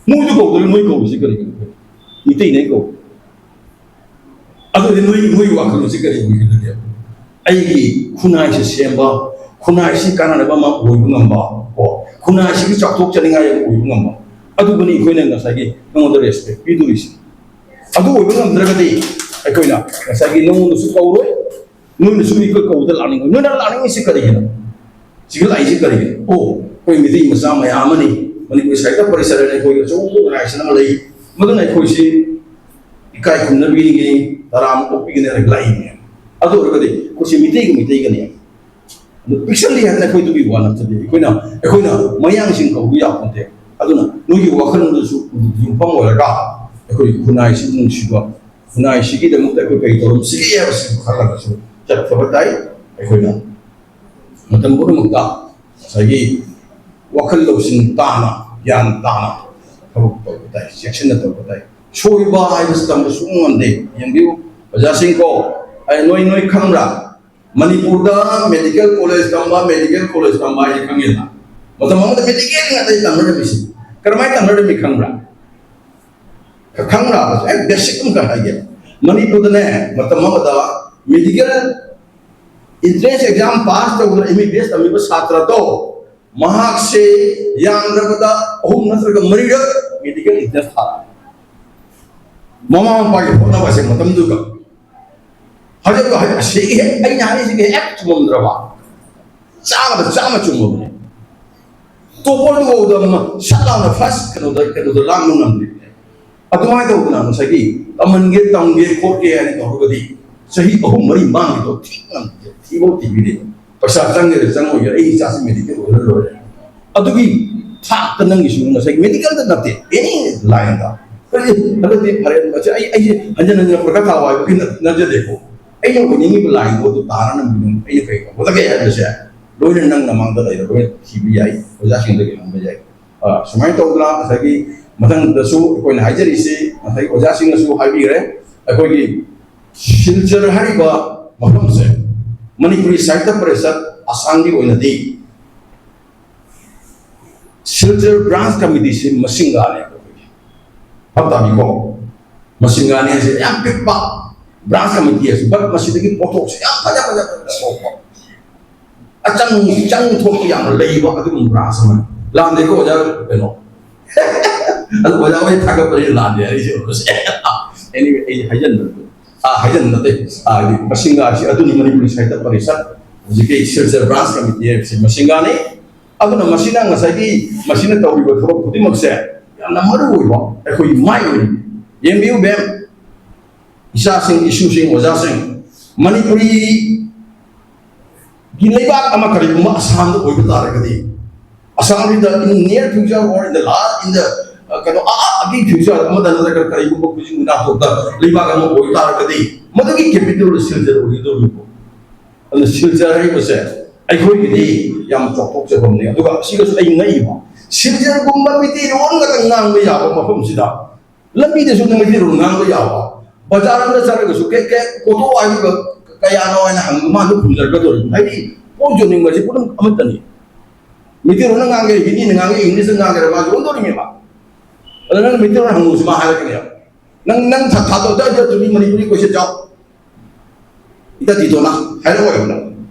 ꯃꯣꯏꯁꯨ ꯀꯧꯗꯣꯏ ꯅꯣꯏ ꯀꯧꯔꯤꯁꯦ ꯀꯔꯤꯒꯤꯅꯣ ꯃꯤꯇꯩꯅꯦ ꯀꯧ ꯑꯗꯨꯗꯤ ꯅꯣꯏꯒꯤ ꯋꯥꯈꯜꯂꯣꯟꯁꯤ ꯀꯔꯤ ꯑꯣꯏꯒꯗꯒꯦ ꯑꯩꯒꯤ ꯈꯨꯟꯅꯥꯏꯁꯦ ꯁꯦꯝꯕ ꯈꯨꯟꯅꯥꯏꯁꯤ ꯀꯥꯟꯅꯅꯕ ꯑꯃ ꯑꯣꯏꯕ ꯉꯝꯕ ꯀꯣ ꯈꯨꯟꯅꯥꯏꯁꯤꯒꯤ ꯆꯥꯎꯊꯣꯛꯆꯅꯤꯡꯉꯥꯏ ꯑꯣꯏꯕ ꯉꯝꯕ ꯑꯗꯨꯕꯨꯅꯤ ꯑꯩꯈꯣꯏꯅ ꯉꯁꯥꯏꯒꯤ ꯅꯉꯣꯟꯗ ꯔꯦꯁꯄꯦꯛ ꯄꯤꯗꯣꯔꯤꯁꯤ ꯑꯗꯨ ꯑꯣꯏꯕ ꯉꯝꯗ꯭ꯔꯒꯗꯤ ꯑꯩꯈꯣꯏꯅ ꯉꯁꯥꯏꯒꯤ ꯅꯉꯣꯟꯗꯁꯨ ꯀꯧꯔꯣꯏ ꯅꯣꯏꯅꯁꯨ ꯑꯩꯈꯣꯏ ꯀꯧꯕꯗ ꯂꯥꯛꯅꯤꯡꯉꯣꯏ ꯅꯣꯏꯅ ꯂꯥꯛꯅꯤꯡꯉꯤꯁꯤ ꯀꯔꯤꯒꯤꯅꯣ ꯁꯤꯒ ꯂꯥꯛꯏꯁꯤ ꯀꯔꯤꯒꯤꯅꯣ ꯑꯩꯈꯣꯏ ꯃꯤꯇꯩ ꯃꯆꯥ ꯃꯌꯥꯝ ꯑꯃꯅꯤ ꯃꯅꯤꯄꯨꯔ ꯁꯥꯍꯤꯇ꯭ꯌ ꯄꯔꯤꯁꯔꯅ ꯑꯩꯈꯣꯏꯒꯤ ꯑꯆꯧꯕ ꯑꯣꯔꯒꯅꯥꯏꯖꯦꯁꯟ ꯑꯃ ꯂꯩ ꯃꯗꯨꯅ ꯑꯩꯈꯣꯏꯁꯤ ꯏꯀꯥꯏ ꯈꯨꯝꯅꯕꯤꯒꯅꯤ ꯇꯔꯥꯝꯅ ꯑꯣꯛꯄꯤꯒꯅꯤ ꯍꯥꯏꯅ ꯂꯥꯛꯏꯅꯦ ꯑꯗꯨ ꯑꯣꯏꯔꯒꯗꯤ ꯑꯩꯈꯣꯏꯁꯤ ꯃꯤꯇꯩꯒꯅꯤ ꯑꯗꯨ ꯄꯤꯛꯁꯜꯂꯤ ꯍꯥꯏꯅ ꯑꯩꯈꯣꯏꯗꯨꯒꯤ ꯋꯥ ꯅꯠꯇꯗꯤ ꯑꯩꯈꯣꯏꯅ ꯃꯌꯥꯡꯁꯤꯡ ꯀꯧꯕ ꯌꯥꯄꯣꯟꯇꯦ ꯑꯗꯨꯅ ꯅꯣꯏꯒꯤ ꯋꯥꯈꯜꯗꯁꯨ ꯌꯨꯝꯐꯝ ꯑꯣꯏꯔꯒ ꯑꯩꯈꯣꯏ ꯈꯨꯟꯅꯥꯏꯁꯤ ꯅꯨꯡꯁꯤꯕ ꯈꯨꯟꯅꯥꯏꯁꯤꯒꯤꯗꯃꯛꯇ ꯑꯩꯈꯣꯏ ꯀꯔꯤ ꯇꯧꯔꯝꯁꯤꯒꯦ ꯍꯥꯏꯕꯁꯤꯕꯨ ꯈꯜꯂꯒꯁꯨ ꯆꯠꯊꯕ ꯇꯥꯏ ꯑꯩꯈꯣꯏꯅ ꯃꯇꯝ ꯄꯨꯝꯅꯃꯛꯇ ꯉꯁꯥꯏꯒꯤ ꯋꯥꯈꯜ ꯂꯧꯁꯤꯡ ꯇꯥꯅ ꯒ꯭ꯌꯥꯟ ꯇꯥꯅ ꯊꯕꯛ ꯇꯧꯕ ꯇꯥꯏ ꯆꯦꯛꯁꯤꯟꯅ ꯇꯧꯕ ꯇꯥꯏ ꯁꯣꯏꯕ ꯍꯥꯏꯕꯁꯤ ꯇꯝꯕ ꯁꯨꯡ ꯉꯝꯗꯦ ꯌꯦꯡꯕꯤꯌꯨ ꯑꯣꯖꯥꯁꯤꯡꯀꯣ ꯅꯣꯏ ꯈꯪꯕ꯭ꯔꯥ ꯃꯅꯤꯄꯨꯔꯗ ꯃꯦꯗꯤꯀꯦꯜ ꯀꯣꯂꯦꯖ ꯇꯝꯕ ꯍꯥꯏꯁꯦ ꯈꯪꯉꯦꯅ ꯃꯇꯝ ꯑꯃꯗ ꯃꯦꯗꯤꯀꯦꯜ ꯉꯥꯛꯇ ꯇꯝꯅꯔꯝꯃꯤꯁꯤ ꯀꯔꯝꯍꯥꯏꯅ ꯇꯝꯅꯔꯝꯃꯤ ꯈꯪꯕ꯭ꯔꯥ ꯕꯦꯁꯤꯛ ꯑꯃꯈꯛ ꯍꯥꯏꯒꯦ ꯃꯅꯤꯄꯨꯔꯗꯅꯦ ꯃꯇꯝ ꯑꯃꯗ medical entrance exam pass tꯧꯗꯅ MBBS ꯇꯝꯃꯤꯕ ꯁꯥꯇ꯭ꯔꯗꯣ ꯃꯍꯥꯛꯁꯦ ꯌꯥꯝꯗ꯭ꯔꯕꯗ 3 ꯅꯠꯇ꯭ꯔꯒ 4ꯔꯛ ꯃꯦꯗꯤꯀꯦꯜ ꯑꯦꯛꯖꯥꯝ ꯊꯥꯔꯦ ꯃꯃꯥ ꯃꯄꯥꯒꯤ ꯍꯣꯠꯅꯕꯁꯦ ꯃꯇꯝꯗꯨꯒ ꯍꯧꯖꯤꯛ ꯑꯁꯤꯒꯤ ꯑꯩꯅ ꯍꯥꯏꯔꯤꯁꯤꯒꯤ ꯍꯦꯛ ꯆꯨꯝꯃꯝꯗ꯭ꯔꯕ ꯆꯥꯝꯃ ꯆꯨꯝꯃꯕꯅꯦ ꯇꯣꯞꯄꯔꯗꯨꯐꯥꯎꯗ ꯁꯠ ꯂꯥꯎꯅ ꯐꯥꯔꯁ ꯀꯩꯅꯣꯗ ꯂꯥꯡꯕ ꯉꯝꯗ꯭ꯔꯤꯕꯅꯦ ꯑꯗꯨꯃꯥꯏꯅ ꯇꯧꯗꯅ ꯉꯁꯥꯏꯒꯤ ꯇꯝꯒꯦ ꯈꯣꯠꯀꯦ ꯍꯥꯏꯅ ꯇꯧꯔꯒꯗꯤ ꯆꯍꯤ 3-4 ꯃꯥꯡꯉꯤꯗꯣ ꯊꯤꯐꯥꯎ ꯊꯤꯕꯤꯗꯦ ꯄꯩꯁꯥ ꯆꯪꯒꯦꯔꯥ ꯆꯪꯉꯣꯏꯒꯦꯔꯥ ꯑꯩ ꯏꯆꯥꯁꯤ ꯃꯦꯗꯤꯀꯦꯜ ꯑꯣꯏꯔ ꯂꯣꯏꯔꯦ ꯑꯗꯨꯒꯤ ꯊꯥꯛꯇ ꯅꯪꯒꯤꯁꯨ ꯉꯁꯥꯏꯒꯤ ꯃꯦꯗꯤꯀꯦꯜꯗ ꯅꯠꯇꯦ ꯑꯦꯅꯤ ꯂꯥꯏꯟꯗ ꯍꯟꯗꯛꯇꯤ ꯐꯔꯦ ꯑꯩꯁꯦ ꯍꯟꯖꯤꯟ ꯄꯔꯈꯥ ꯊꯥꯎ ꯍꯥꯏꯕꯒꯤ ꯅꯠꯆꯗꯦꯀꯣ ꯑꯩꯅ ꯑꯣꯏꯅꯤꯡꯉꯤꯕ ꯂꯥꯏꯟꯗꯣ ꯑꯗꯨ ꯇꯥꯅꯅꯕ ꯑꯩꯅ ꯀꯩ ꯍꯣꯠꯅꯒꯦ ꯍꯥꯏꯕꯁꯦ ꯂꯣꯏꯅ ꯅꯪ ꯅꯃꯥꯡꯗ ꯂꯩꯔ ꯂꯣꯏꯅ ꯊꯤꯕ ꯌꯥꯏ ꯑꯣꯖꯥꯁꯤꯡꯗꯒꯤ ꯍꯪꯕ ꯌꯥꯏ ꯁꯨꯃꯥꯏꯅ ꯇꯧꯗꯅ ꯉꯁꯥꯏꯒꯤ ꯃꯊꯪꯗꯁꯨ ꯑꯩꯈꯣꯏꯅ ꯍꯥꯏꯖꯔꯤꯁꯤ ꯉꯁꯥꯏ ꯑꯣꯖꯥꯁꯤꯡꯅꯁꯨ ꯍꯥꯏꯕꯤꯈ꯭ರೆ ꯑꯩꯈꯣꯏꯒꯤ ꯁꯤꯜꯆꯔ ꯍꯥꯏꯔꯤꯕ ꯃꯐꯝꯁꯦ ꯃꯅꯤꯄꯨꯔꯤ ꯁꯥꯍꯤꯇ꯭ꯌ ꯄꯔꯤꯁꯠ ꯑꯁꯥꯝꯒꯤ ꯑꯣꯏꯅꯗꯤ ꯁꯤꯜꯆꯔ ꯕ꯭ꯔꯥꯟꯁ ꯀꯃꯤꯇꯤꯁꯤ ꯃꯁꯤꯡꯒꯥꯅꯦ ꯑꯩꯈꯣꯏꯒꯤ ꯍꯞꯇꯥꯕꯤꯀꯣ ꯃꯁꯤꯡꯒꯥꯅꯤ ꯍꯥꯏꯁꯦ ꯌꯥꯝ ꯄꯤꯛꯄ ꯕ꯭ꯔꯥꯟꯁ ꯀꯃꯤꯇꯤ ꯑꯁꯤ ꯕꯠ ꯃꯁꯤꯗꯒꯤ ꯄꯣꯠꯊꯣꯛꯁꯦ ꯌꯥꯝ ꯐꯖ ꯊꯣꯛꯄ ꯆꯪ ꯊꯣꯛꯄ ꯌꯥꯝꯅ ꯂꯩꯕ ꯑꯗꯨꯒꯨꯝꯕ ꯕ꯭ꯔꯥꯟꯁ ꯑꯃꯅꯤ ꯂꯥꯟꯗꯦꯀꯣ ꯑꯣꯖꯥ ꯀꯩꯅꯣ ꯑꯗꯨ ꯑꯣꯖꯥ ꯍꯣꯏ ꯊꯥꯒꯠꯄꯅꯤ ꯂꯥꯟꯗꯦ ꯍꯥꯏꯔꯤꯁꯦ ꯑꯦꯅꯤꯋꯦ ꯑꯩ ꯍꯥꯏꯖꯟꯅꯗꯦ ꯃꯁꯤꯡꯒꯥꯁꯤ ꯑꯗꯨꯅꯤ ꯃꯅꯤꯄꯨꯔꯤ ꯁꯥꯍꯤꯇ꯭ꯌ ꯄꯔꯤꯁꯠ ꯍꯧꯖꯤꯛꯀꯤ ꯁꯤꯜꯆꯔ ꯕ꯭ꯔꯥꯟꯁ ꯀꯃꯤꯇꯤ ꯍꯥꯏꯕꯁꯤ ꯃꯁꯤꯡꯒꯥꯅꯤ ꯑꯗꯨꯅ ꯃꯁꯤꯅ ꯉꯁꯥꯏꯒꯤ ꯃꯁꯤꯅ ꯇꯧꯔꯤꯕ ꯊꯕꯛ ꯈꯨꯗꯤꯡꯃꯛꯁꯦ ꯌꯥꯝꯅ ꯃꯔꯨꯑꯣꯏꯕ ꯑꯩꯈꯣꯏꯒꯤ ꯃꯥꯏ ꯑꯣꯏꯔꯤ ꯌꯦꯡꯕꯤꯌꯨ ꯕꯦꯝ ꯏꯆꯥꯁꯤꯡ ꯏꯁꯨꯁꯤꯡ ꯑꯣꯖꯥꯁꯤꯡ ꯃꯅꯤꯄꯨꯔꯤꯒꯤ ꯂꯩꯕꯥꯛ ꯑꯃ ꯀꯔꯤꯒꯨꯝꯕ ꯑꯁꯥꯝꯗ ꯑꯣꯏꯕ ꯇꯥꯔꯒꯗꯤ ꯑꯁꯥꯝꯁꯤꯗ in near future or in the ꯑꯥꯒꯤ ꯐ꯭ꯌꯨꯆꯔ ꯑꯃꯗ ꯅꯠꯇ꯭ꯔꯒ ꯀꯔꯤꯒꯨꯝꯕ ꯈꯨꯖꯤꯡ ꯅꯥꯊꯣꯛꯇ ꯂꯩꯕꯥꯛ ꯑꯃ ꯑꯣꯏ ꯇꯥꯔꯒꯗꯤ ꯃꯗꯨꯒꯤ ꯀꯦꯄꯤꯇꯦꯜ ꯁꯤꯜꯆꯔ ꯑꯣꯏꯒꯗꯧꯔꯤꯕ ꯑꯗꯨꯅ ꯁꯤꯜꯆꯔ ꯍꯥꯏꯕꯁꯦ ꯑꯩꯈꯣꯏꯒꯤꯗꯤ ꯌꯥꯝ ꯆꯥꯎꯊꯣꯛꯆꯕꯅꯤ ꯑꯗꯨꯒ ꯁꯤꯒꯁꯨ ꯑꯩ ꯉꯛꯏꯕ ꯁꯤꯜꯆꯔꯒꯨꯝꯕ ꯃꯩꯇꯩꯂꯣꯟ ꯈꯛꯇ ꯉꯥꯡꯕ ꯌꯥꯕ ꯃꯐꯝꯁꯤꯗ ꯂꯝꯕꯤꯗꯁꯨ ꯃꯩꯇꯩꯂꯣꯟ ꯉꯥꯡꯕ ꯌꯥꯕ ꯕꯖꯥꯔ ꯑꯃꯗ ꯆꯠꯂꯒꯁꯨ ꯀꯣꯇꯣ ꯍꯥꯏꯕ ꯀꯌꯥꯅꯣ ꯍꯥꯏꯅ ꯍꯪꯕ ꯃꯥꯅ ꯈꯨꯝꯖꯔꯒꯗꯧꯔꯤꯕ ꯍꯥꯏꯗꯤ ꯄꯣꯠ ꯌꯣꯟꯅꯤꯡꯕꯁꯤ ꯄꯨꯝꯅꯃꯛ ꯑꯃꯠꯇꯅꯤ ꯃꯩꯇꯩꯂꯣꯟꯅ ꯉꯥꯡꯒꯦ ꯍꯤꯟꯗꯤꯅ ꯉꯥꯡꯒꯦ ꯏꯪꯂꯤꯁꯅ ꯉꯥꯡꯒꯦꯔ ꯃꯥ ꯌꯣꯟꯗꯧꯔꯤꯅꯦꯕ ꯑꯗ ꯅꯪ ꯃꯩꯇꯩꯂꯣꯟ ꯍꯪꯉꯨꯁꯤ ꯃꯥ ꯍꯥꯏꯔꯛꯀꯅꯦꯕ ꯅꯪ ꯊꯥꯗꯣꯛꯇ ꯑꯗꯨꯗꯤ ꯃꯅꯤꯄꯨꯔꯤ ꯀꯣꯏꯁꯟ ꯆꯥꯎ 이따디도나 하려고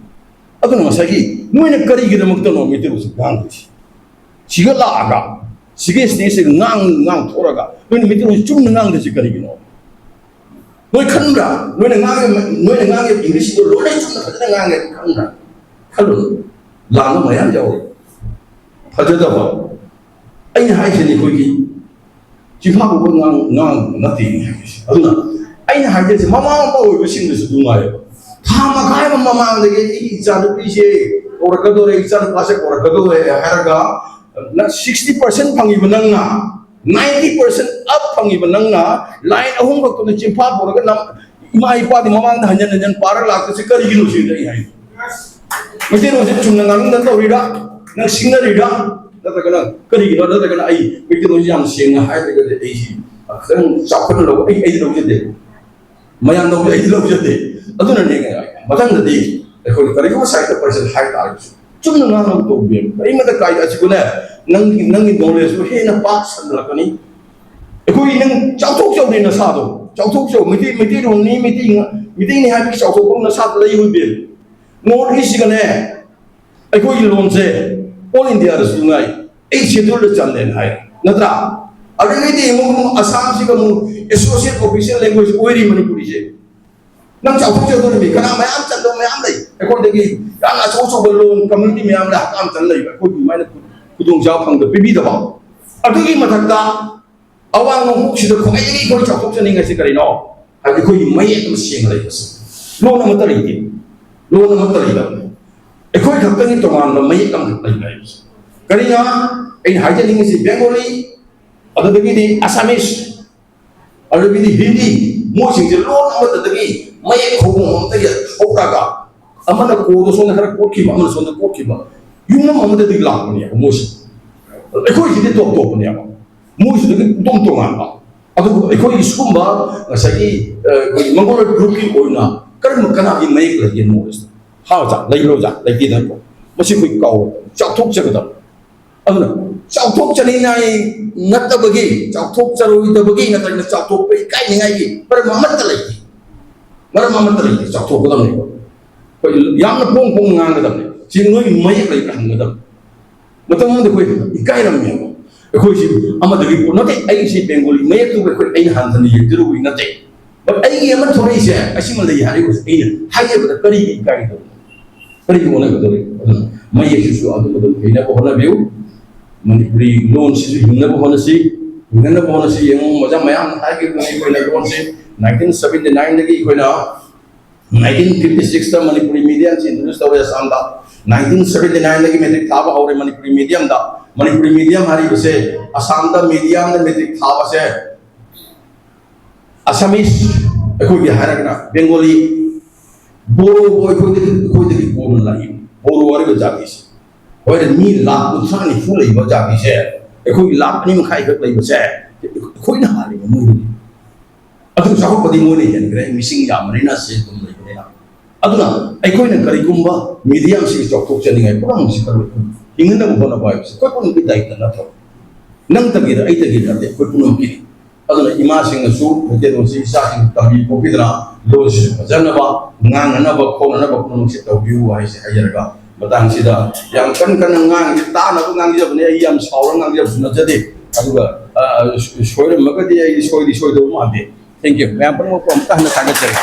어떤 것이 너희는 거리기름먹던 놈이 되고서 간 거지. 지가 나아가 지가 스테이스 낭낭 돌아가 너희는 밑으로 죽는 낭듯이 거리기노. 너희 큰가 너희는 낭에 잉글리시도 로레 죽는 거잖아 낭에 큰가 칼로 라는 뭐야 자고 하자다 봐. 아니 하이신이 거기 집하고 낭 나티 어느 아니 하이신이 마마마 오고 신듯이 누나요. 다 막하면 마마에게 이 자도 이제 ꯀꯧꯔꯛꯀꯗꯣꯔꯦ ꯏꯆꯥ ꯅꯨꯄꯥꯁꯦ ꯀꯧꯔꯛꯀꯗꯣꯔꯦ ꯍꯥꯏꯔꯒ 60% ꯐꯪꯉꯤꯕ ꯅꯪꯅ 90% ꯑꯞ ꯐꯪꯉꯤꯕ ꯅꯪꯅ ꯂꯥꯏꯟ ꯑꯍꯨꯝ ꯈꯛꯇꯅ ꯆꯤꯡꯐꯥ ꯄꯨꯔꯒ ꯏꯃꯥ ꯏꯄꯥꯗꯤ ꯃꯃꯥꯡꯗ ꯍꯟꯖꯟ ꯍꯟꯖꯟ ꯄꯥꯔꯒ ꯂꯥꯛꯄꯁꯤ ꯀꯔꯤꯒꯤꯅꯣ ꯁꯤꯗ ꯑꯩ ꯍꯥꯏ ꯃꯩꯇꯩꯂꯣꯟꯁꯦ ꯆꯨꯝꯅ ꯉꯥꯡꯅꯗꯅ ꯇꯧꯔꯤꯔꯥ ꯅꯪ ꯁꯤꯡꯅꯔꯤꯔꯥ ꯅꯠꯇ꯭ꯔꯒꯅ ꯀꯔꯤꯒꯤꯅꯣ ꯅꯠꯇ꯭ꯔꯒꯅ ꯑꯩ ꯃꯩꯇꯩꯂꯣꯟꯁꯦ ꯌꯥꯝ ꯁꯦꯡꯅ ꯍꯥꯏꯔꯒꯗꯤ ꯑꯩꯁꯤ ꯈꯤꯇꯪ ꯆꯥꯎꯈꯠꯅ ꯂꯧꯕ ꯑꯩ ꯂꯧꯖꯗꯦ ꯃꯌꯥꯝ ꯂꯧꯖ ꯑꯩꯗꯤ ꯂꯧꯖꯗꯦ ꯑꯗꯨꯅꯅꯦ ꯃꯊꯪꯗꯗꯤ ꯑꯩꯈꯣꯏ ꯀꯔꯤꯒꯨꯝꯕ ꯁꯥꯏꯠꯇ ꯄꯔꯁꯟ ꯍꯥꯏ ꯇꯥꯔꯒꯁꯨ ꯆꯨꯝꯅ ꯉꯥꯡꯅꯕ ꯇꯧꯕꯤꯌꯨ ꯀꯔꯤꯃꯇ ꯀꯥꯏꯗ ꯑꯁꯤꯕꯨꯅꯦ ꯅꯪꯒꯤ ꯅꯣꯂꯦꯖꯁꯨ ꯍꯦꯟꯅ ꯄꯥꯛ ꯁꯟꯗꯔꯛꯀꯅꯤ ꯑꯩꯈꯣꯏ ꯅꯪ ꯆꯥꯎꯊꯣꯛꯆꯧꯅꯦ ꯅꯁꯥꯗꯣ ꯆꯥꯎꯊꯣꯛꯆꯧ ꯃꯩꯇꯩꯔꯣꯟꯅꯤ ꯃꯩꯇꯩꯅꯤ ꯍꯥꯏꯕꯒꯤ ꯆꯥꯎꯊꯣꯛꯄ ꯅꯁꯥꯗ ꯂꯩꯍꯨꯏꯕꯦ ꯅꯣꯔꯠ ꯏꯁꯁꯤꯒꯅꯦ ꯑꯩꯈꯣꯏꯒꯤ ꯂꯣꯟꯁꯦ ꯑꯣꯜ ꯏꯟꯗꯤꯌꯥꯗꯁꯨ ꯉꯥꯏ 8 ꯁꯦꯗꯨꯜꯗ ꯆꯜꯂꯦꯅ ꯍꯥꯏ ꯅꯠꯇ꯭ꯔꯥ ꯑꯗꯨꯗꯒꯤꯗꯤ ꯑꯃꯨꯛ ꯑꯁꯥꯝꯁꯤꯒ ꯑꯃꯨꯛ ꯑꯦꯁꯣꯁꯤꯌꯦꯠ ꯑꯣꯐꯤꯁꯤꯌꯦꯜ ꯂꯦꯡꯒ꯭ꯋꯦꯖ ꯑꯣꯏꯔꯤ ꯃꯅꯤꯄꯨꯔꯤꯁꯦ ꯅꯪ ꯆꯥꯎꯊꯣꯛꯆꯗꯣꯔꯤꯕꯤ ꯀꯅꯥ ꯃꯌꯥꯝ ꯆꯟꯗꯧ ꯃꯌꯥꯝ ꯂꯩ ꯑꯩꯈꯣꯏꯗꯒꯤ ꯌꯥꯝꯅ ꯑꯆꯧ ꯑꯆꯧꯕ ꯂꯣꯟ ꯀꯝꯃ꯭ꯌꯨꯅꯤꯇꯤ ꯃꯌꯥꯝꯅ ꯍꯛꯀꯥꯝ ꯆꯟ ꯂꯩꯕ ꯑꯩꯈꯣꯏꯒꯤ ꯑꯗꯨꯃꯥꯏꯅ ꯈꯨꯗꯣꯡꯆꯥꯕ ꯐꯪꯗꯕ ꯄꯤꯕꯤꯗꯕ ꯑꯗꯨꯒꯤ ꯃꯊꯛꯇ ꯑꯋꯥꯡ ꯅꯣꯡꯄꯣꯛꯁꯤꯗ ꯈ꯭ꯋꯥꯏꯗꯒꯤ ꯑꯩꯈꯣꯏ ꯆꯥꯎꯊꯣꯛꯆꯅꯤꯡꯉꯤꯁꯤ ꯀꯔꯤꯅꯣ ꯍꯥꯏꯕꯗꯤ ꯑꯩꯈꯣꯏꯒꯤ ꯃꯌꯦꯛ ꯑꯃ ꯁꯦꯡꯅ ꯂꯩꯕꯁꯦ ꯂꯣꯟ ꯑꯃꯠꯇ ꯂꯩꯇꯦ ꯂꯣꯟ ꯑꯃꯠꯇ ꯂꯩꯇꯕꯅꯤ ꯑꯩꯈꯣꯏ ꯈꯛꯇꯪꯒꯤ ꯇꯣꯉꯥꯟꯕ ꯃꯌꯦꯛ ꯑꯃꯈꯛ ꯂꯩꯕ ꯍꯥꯏꯕꯁꯦ ꯀꯔꯤꯅ ꯑꯩꯅ ꯍꯥꯏꯖꯅꯤꯡꯉꯤꯁꯤ ꯕꯦꯡꯒꯣꯂꯤ ꯑꯗꯨꯗꯒꯤꯗꯤ ꯑꯁꯥꯃꯤꯁ ꯑꯗꯨꯗꯒꯤꯗꯤ ꯍꯤꯟꯗꯤ ꯃꯣꯏꯁꯤꯡꯁꯦ ꯂꯣꯟ ꯑꯃꯠꯇꯗꯒꯤ ꯃꯌꯦꯛ ꯍꯧꯕ ꯑꯃꯠꯇꯒꯤ ꯍꯧꯔꯒ ꯑꯃꯅ ꯀꯣꯗꯣ ꯁꯣꯝꯗ ꯈꯔ ꯀꯣꯠꯈꯤꯕ ꯑꯃꯅ ꯁꯣꯝꯗ ꯀꯣꯠꯈꯤꯕ ꯌꯨꯝ ꯑꯃꯗꯒꯤ ꯂꯥꯛꯄꯅꯦꯕ ꯃꯣꯏꯁꯤ ꯑꯩꯈꯣꯏꯁꯤꯗꯤ ꯇꯣꯞ ꯇꯣꯞꯄꯅꯦꯕ ꯃꯣꯏꯁꯤꯗꯒꯤ ꯇꯣꯉꯥꯟꯕ ꯑꯗꯨꯕꯨ ꯑꯩꯈꯣꯏꯒꯤ ꯁꯤꯒꯨꯝꯕ ꯉꯁꯥꯏꯒꯤ ꯑꯩꯈꯣꯏꯒꯤ ꯃꯪꯒꯣꯂꯣꯏ ꯒ꯭ꯔꯨꯞꯀꯤ ꯑꯣꯏꯅ ꯀꯔꯝꯕ ꯀꯅꯥꯒꯤ ꯃꯌꯦꯛ ꯂꯩꯒꯦ ꯃꯣꯏꯁꯤꯗ ꯍꯥꯎꯖꯥ ꯂꯩꯕ꯭ꯔꯣꯖꯥ ꯂꯩꯇꯦ ꯅꯠꯇ꯭ꯔꯣ ꯃꯁꯤ ꯑꯩꯈꯣꯏ ꯀꯥꯎꯕ ꯆꯥꯎꯊꯣꯛꯆꯒꯗꯕ ꯑꯗꯨꯅ ꯆꯥꯎꯊꯣꯛꯆꯅꯤꯡꯉꯥꯏ ꯅꯠꯇꯕꯒꯤ ꯆꯥꯎꯊꯣꯛꯆꯔꯣꯏꯗꯕꯒꯤ ꯅꯠꯇ꯭ꯔꯒꯅ ꯆꯥꯎꯊꯣꯛꯄ ꯏꯀꯥꯏꯅꯤꯡꯉꯥꯏꯒꯤ ꯃꯔꯝ ꯑꯃꯠꯇ ꯂꯩꯇꯦ ꯃꯔꯝ ꯑꯃꯠꯇ ꯂꯩꯇꯦ ꯆꯥꯎꯊꯣꯛꯀꯗꯕꯅꯦꯕ ꯑꯩꯈꯣꯏ ꯌꯥꯝꯅ ꯄꯣꯡ ꯄꯣꯡ ꯉꯥꯡꯒꯗꯕꯅꯦ ꯁꯤ ꯅꯣꯏꯒꯤ ꯃꯌꯦꯛ ꯂꯩꯕ꯭ꯔꯥ ꯍꯪꯒꯗꯕꯅꯤ ꯃꯇꯝ ꯑꯃꯗ ꯑꯩꯈꯣꯏ ꯏꯀꯥꯏꯔꯝꯃꯦꯕ ꯑꯩꯈꯣꯏꯁꯤ ꯑꯃꯗꯒꯤ ꯅꯠꯇꯦ ꯑꯩꯁꯤ ꯕꯦꯡꯒꯣꯂꯤ ꯃꯌꯦꯛꯇꯨꯒ ꯑꯩꯈꯣꯏ ꯑꯩꯅ ꯍꯟꯊꯅ ꯌꯦꯡꯖꯔꯨꯕꯒꯤ ꯅꯠꯇꯦ ꯕꯠ ꯑꯩꯒꯤ ꯑꯃ ꯊꯣꯔꯛꯏꯁꯦ ꯑꯁꯤꯃ ꯂꯩ ꯍꯥꯏꯔꯤꯕꯁꯦ ꯑꯩꯅ ꯍꯥꯏꯖꯕꯗ ꯀꯔꯤꯒꯤ ꯏꯀꯥꯏꯒꯗꯕꯅꯣ ꯀꯔꯤꯒꯤ ꯑꯣꯟꯅꯒꯗꯧꯔꯤꯕ ꯑꯗꯨꯅ ꯃꯌꯦꯛꯁꯤꯁꯨ ꯑꯗꯨꯝ ꯍꯩꯅꯕ ꯍꯣꯠꯅꯕꯤꯌꯨ ꯃꯅꯤꯄꯨꯔꯤ ꯂꯣꯟꯁꯤꯁꯨ ꯍꯤꯡꯅꯕ ꯍꯣꯠꯅꯁꯤ ꯍꯤꯡꯅꯕ ꯍꯣꯠꯅꯁꯤ ꯌꯦꯡꯉꯨ ꯃꯖꯥ ꯃꯌꯥꯝꯅ ꯍꯥꯏꯈꯤꯕꯅꯤ ꯑꯩꯈꯣꯏꯅ ꯂꯣꯟꯁꯤ 1979ꯗꯒꯤ ꯑꯩꯈꯣꯏꯅ 1956ꯗ ꯃꯅꯤꯄꯨꯔꯤ ꯃꯤꯗꯤꯌꯝꯁꯤ ꯏꯟꯇ꯭ꯔꯣꯗ꯭ꯌꯨꯁ ꯇꯧꯔꯦ ꯑꯁꯥꯝꯗ 1979ꯗꯒꯤ ꯃꯦꯇ꯭ꯔꯤꯛ ꯊꯥꯕ ꯍꯧꯔꯦ ꯃꯅꯤꯄꯨꯔꯤ ꯃꯤꯗꯤꯌꯝꯗ ꯃꯅꯤꯄꯨꯔꯤ ꯃꯤꯗꯤꯌꯝ ꯍꯥꯏꯔꯤꯕꯁꯦ ꯑꯁꯥꯝꯗ ꯃꯤꯗꯤꯌꯝꯗ ꯃꯦꯇ꯭रिꯛ ꯊꯥꯕꯁꯦ ꯑꯁꯥꯃꯤꯁ ꯑꯩꯈꯣꯏꯒꯤ ꯍꯥꯏꯔꯒꯅ ꯕꯦꯡꯒꯣꯂꯤ ꯕꯣꯔꯣ ꯑꯩꯈꯣꯏꯗꯒꯤ ꯀꯣꯟꯅ ꯂꯥꯛꯏ ꯕꯣꯔꯣ ꯍꯥꯏꯔꯤꯕ ꯖꯥꯇꯤꯁꯦ ꯍꯣꯏ ꯃꯤ ꯂꯥꯈ 30-40 ꯂꯩꯕ ꯖꯥꯇꯤꯁꯦ ꯑꯩꯈꯣꯏꯒꯤ ꯂꯥꯈ 2.5 ꯂꯩꯕꯁꯦ ꯑꯩꯈꯣꯏꯅ ꯍꯥꯜꯂꯤꯕ ꯃꯣꯏꯗꯨꯗꯤ ꯑꯗꯨ ꯆꯥꯎꯈꯠꯄꯗꯤ ꯃꯣꯏꯅ ꯍꯦꯟꯈ꯭ꯔꯦ ꯃꯤꯁꯤꯡ ꯌꯥꯝꯕꯅꯤꯅ ꯁꯦꯜ ꯑꯗꯨꯝ ꯂꯩꯕꯅꯤꯅ ꯑꯗꯨꯅ ꯑꯩꯈꯣꯏꯅ ꯀꯔꯤꯒꯨꯝꯕ ꯃꯤꯗꯤꯌꯝꯁꯤ ꯆꯥꯎꯊꯣꯛꯆꯅꯤꯡꯉꯥꯏ ꯄꯨꯝꯅꯃꯛꯁꯤ ꯍꯤꯡꯅꯕ ꯍꯣꯠꯅꯕ ꯍꯥꯏꯕꯁꯤ ꯑꯩꯈꯣꯏ ꯄꯨꯝꯅꯃꯛꯀꯤ ꯗꯥꯏꯇ ꯅꯠꯇ꯭ꯔꯣ ꯅꯪꯇꯒꯤꯗ ꯑꯩꯇꯒꯤ ꯅꯠꯇꯦ ꯑꯩꯈꯣꯏ ꯄꯨꯝꯅꯃꯛꯀꯤꯅꯤ ꯑꯗꯨꯅ ꯏꯃꯥꯁꯤꯡꯅꯁꯨ ꯃꯩꯇꯩꯂꯣꯟꯁꯤ ꯏꯆꯥꯁꯤꯡ ꯇꯝꯕꯤ ꯄꯣꯛꯄꯤꯗꯅ ꯂꯣꯟꯁꯤꯁꯨ ꯐꯖꯅꯕ ꯉꯥꯡꯅꯅꯕ ꯈꯣꯠꯅꯅꯕ ꯄꯨꯝꯅꯃꯛꯁꯤ ꯇꯧꯕꯤꯌꯨ ꯍꯥꯏꯁꯦ ꯍꯥꯏꯖꯔꯒ ꯃꯇꯥꯡꯁꯤꯗ ꯌꯥꯝ ꯀꯟꯅ ꯉꯥꯡꯉꯤ ꯇꯥꯅꯕ ꯉꯥꯡꯖꯕꯅꯤ ꯑꯩ ꯌꯥꯝ ꯁꯥꯎꯔ ꯉꯥꯡꯖꯕꯁꯨ ꯅꯠꯆꯗꯦ ꯑꯗꯨꯒ ꯁꯣꯏꯔꯝꯃꯒꯗꯤ ꯑꯩ ꯁꯣꯏꯗꯧꯕ ꯃꯥꯟꯗꯦ ꯊꯦꯡꯛ ꯌꯨ ꯃꯌꯥꯝ ꯄꯨꯝꯅꯃꯛꯄꯨ ꯑꯃꯨꯛꯀ ꯍꯟꯅ ꯊꯥꯒꯠꯆꯔꯤ